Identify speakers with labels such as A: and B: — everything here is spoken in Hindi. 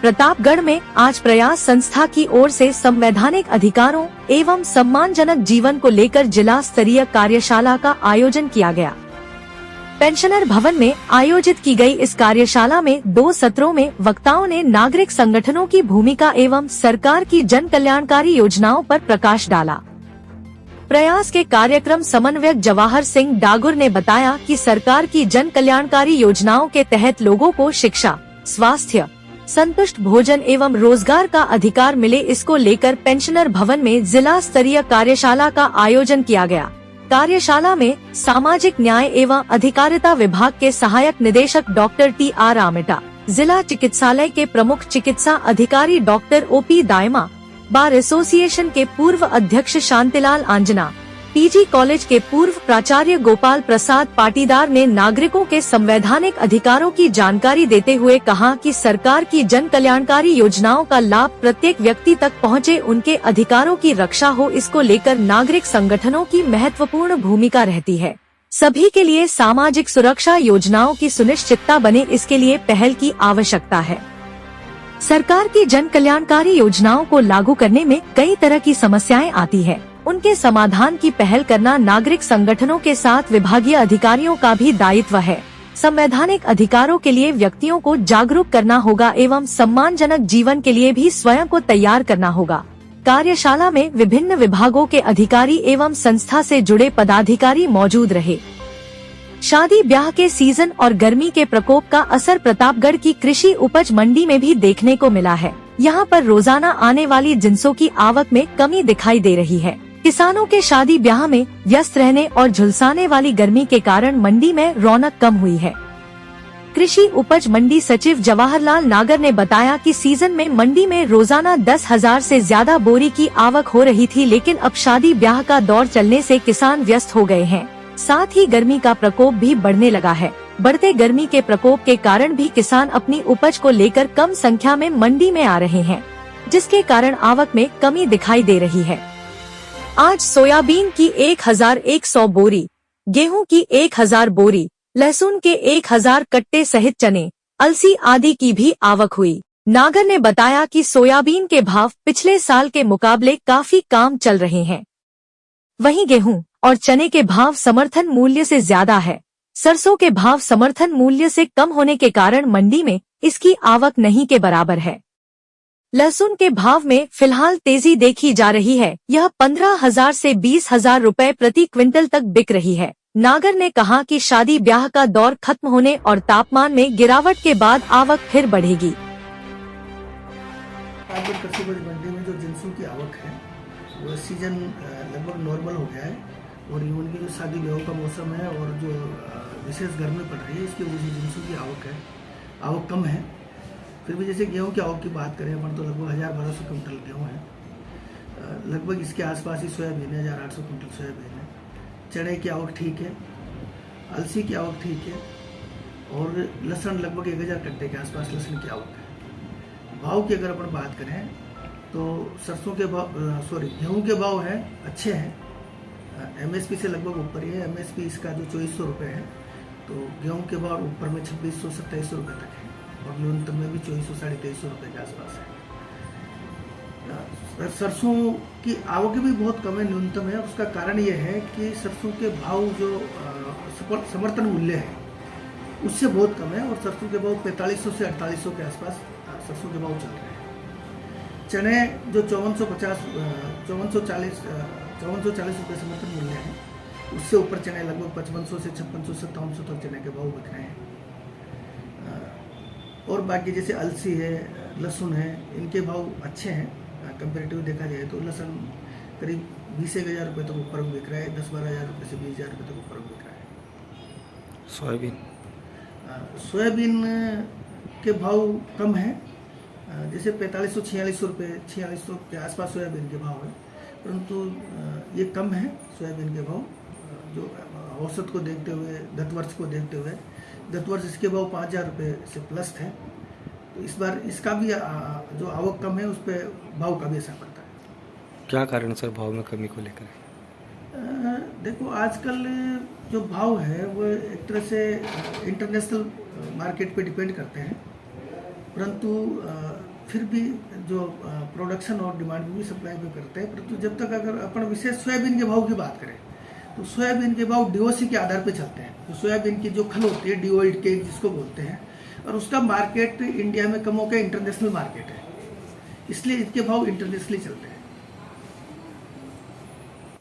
A: प्रतापगढ़ में आज प्रयास संस्था की ओर से संवैधानिक अधिकारों एवं सम्मानजनक जीवन को लेकर जिला स्तरीय कार्यशाला का आयोजन किया गया। पेंशनर भवन में आयोजित की गई इस कार्यशाला में 2 सत्रों में वक्ताओं ने नागरिक संगठनों की भूमिका एवं सरकार की जन कल्याणकारी योजनाओं पर प्रकाश डाला। प्रयास के कार्यक्रम समन्वयक जवाहर सिंह डागुर ने बताया कि सरकार की जन कल्याणकारी योजनाओं के तहत लोगों को शिक्षा, स्वास्थ्य, संतुष्ट भोजन एवं रोजगार का अधिकार मिले, इसको लेकर पेंशनर भवन में जिला स्तरीय कार्यशाला का आयोजन किया गया। कार्यशाला में सामाजिक न्याय एवं अधिकारिता विभाग के सहायक निदेशक डॉक्टर TR आमेटा, जिला चिकित्सालय के प्रमुख चिकित्सा अधिकारी doctor OP Dayama, bar association के पूर्व अध्यक्ष शांतिलाल आंजना, PG कॉलेज के पूर्व प्राचार्य गोपाल प्रसाद पाटीदार ने नागरिकों के संवैधानिक अधिकारों की जानकारी देते हुए कहा कि सरकार की जन कल्याणकारी योजनाओं का लाभ प्रत्येक व्यक्ति तक पहुंचे, उनके अधिकारों की रक्षा हो, इसको लेकर नागरिक संगठनों की महत्वपूर्ण भूमिका रहती है। सभी के लिए सामाजिक सुरक्षा योजनाओं की सुनिश्चितता बने, इसके लिए पहल की आवश्यकता है। सरकार की जन कल्याणकारी योजनाओं को लागू करने में कई तरह की समस्याएं आती है, उनके समाधान की पहल करना नागरिक संगठनों के साथ विभागीय अधिकारियों का भी दायित्व है। संवैधानिक अधिकारों के लिए व्यक्तियों को जागरूक करना होगा एवं सम्मानजनक जीवन के लिए भी स्वयं को तैयार करना होगा। कार्यशाला में विभिन्न विभागों के अधिकारी एवं संस्था से जुड़े पदाधिकारी मौजूद रहे। शादी ब्याह के सीजन और गर्मी के प्रकोप का असर प्रतापगढ़ की कृषि उपज मंडी में भी देखने को मिला है। यहाँ पर रोजाना आने वाली जिंसों की आवक में कमी दिखाई दे रही है। किसानों के शादी ब्याह में व्यस्त रहने और झुलसाने वाली गर्मी के कारण मंडी में रौनक कम हुई है। कृषि उपज मंडी सचिव जवाहरलाल नागर ने बताया कि सीजन में मंडी में रोजाना 10,000 से ज्यादा बोरी की आवक हो रही थी, लेकिन अब शादी ब्याह का दौर चलने से किसान व्यस्त हो गए हैं। साथ ही गर्मी का प्रकोप भी बढ़ने लगा है। बढ़ते गर्मी के प्रकोप के कारण भी किसान अपनी उपज को लेकर कम संख्या में मंडी में आ रहे हैं, जिसके कारण आवक में कमी दिखाई दे रही है। आज सोयाबीन की 1,100 बोरी, गेहूं की 1,000 बोरी, लहसुन के 1,000 कट्टे सहित चने, अलसी आदि की भी आवक हुई। नागर ने बताया कि सोयाबीन के भाव पिछले साल के मुकाबले काफी कम चल रहे हैं। वहीं गेहूं और चने के भाव समर्थन मूल्य से ज्यादा है। सरसों के भाव समर्थन मूल्य से कम होने के कारण मंडी में इसकी आवक नहीं के बराबर है। लहसुन के भाव में फिलहाल तेजी देखी जा रही है। यह 15,000 से 20,000 रुपए प्रति क्विंटल तक बिक रही है। नागर ने कहा कि शादी ब्याह का दौर खत्म होने और तापमान में गिरावट के बाद आवक फिर बढ़ेगी।
B: कृषि उपज मंडी में जो जिंसों की आवक है वो सीजन लगभग नॉर्मल हो गया है और इवन की जो शादी ब्याह का मौसम है और जो विशेष गर्मी पड़ रही है, इसकी वजह से जिंसों की आवक कम है। फिर भी जैसे गेहूं की आवक की बात करें अपन तो लगभग 1,200 कुंटल गेहूं है। लगभग इसके आसपास ही सोयाबीन है, 1,800 कुंटल सोयाबीन है। चने की आवक ठीक है, अलसी की आवक ठीक है और लहसुन लगभग 1,000 कट्टे के आसपास लहसुन की आवक है। भाव की अगर अपन बात करें तो सरसों के भाव गेहूं के भाव है अच्छे हैं, MSP से लगभग ऊपर ही है। MSP इसका जो 2,400 रुपये है, तो गेहूं के भाव ऊपर में 2,600-2,700 रुपये तक है और न्यूनतम में भी 2,400-2,500 रुपये के आसपास है। सरसों की आवक भी बहुत कम है, न्यूनतम है। उसका कारण ये है कि सरसों के भाव जो समर्थन मूल्य है उससे बहुत कम है और सरसों के भाव 4500 से 4800 के आसपास सरसों के भाव चल रहे हैं। चने जो 5440 रुपये समर्थन मूल्य है, उससे ऊपर चने लगभग 5500 से 5600-5700 तक चने के भाव बिक रहे हैं। और बाकी जैसे अलसी है, लहसुन है, इनके भाव अच्छे हैं। कंपेरेटिव देखा जाए तो लहसुन करीब 20,000 रुपये तक ऊपर बिक रहा है, 10-12,000 रुपये से 20,000 रुपये तक ऊपर बिक रहा है। सोयाबीन के भाव कम है, जैसे 4500-4600 रुपये, 4600 के आसपास सोयाबीन के भाव है, परंतु ये कम है सोयाबीन के भाव। जो औसत को देखते हुए, गत वर्ष को देखते हुए, गत वर्ष इसके भाव 5,000 रुपये से प्लस थे, तो इस बार इसका भी जो आवक कम है उस पर भाव का भी असर पड़ता है।
C: क्या कारण सर भाव में कमी को लेकर?
B: देखो आजकल जो भाव है वो एक तरह से इंटरनेशनल मार्केट पे डिपेंड करते हैं, परंतु फिर भी जो प्रोडक्शन और डिमांड भी सप्लाई पे करते हैं, परंतु जब तक अगर अपन विशेष सोयाबीन के भाव की बात करें तो सोयाबीन के भाव डीओसी के आधार पे चलते हैं। तो सोयाबीन की जो खल होती है डीओइड केक जिसको बोलते हैं, और उसका मार्केट इंडिया में कम हो के इंटरनेशनल मार्केट है, इसलिए इसके भाव इंटरनेशनली चलते हैं।